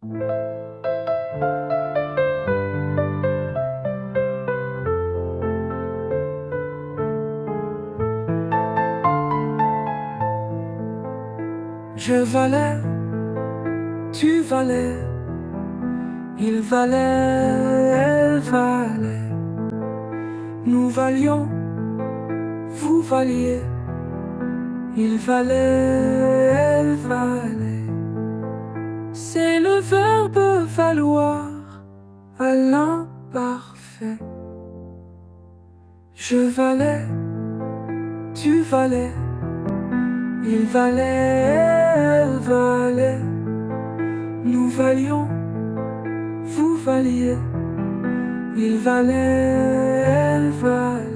Je valais, tu valais, il valait, elle valait. Nous valions, vous valiez, il valait, elle valait. C'est le verbe valoir à l'imparfait. Je valais, tu valais, il valait, elle valait. Nous valions, vous valiez, il valait, elle valait.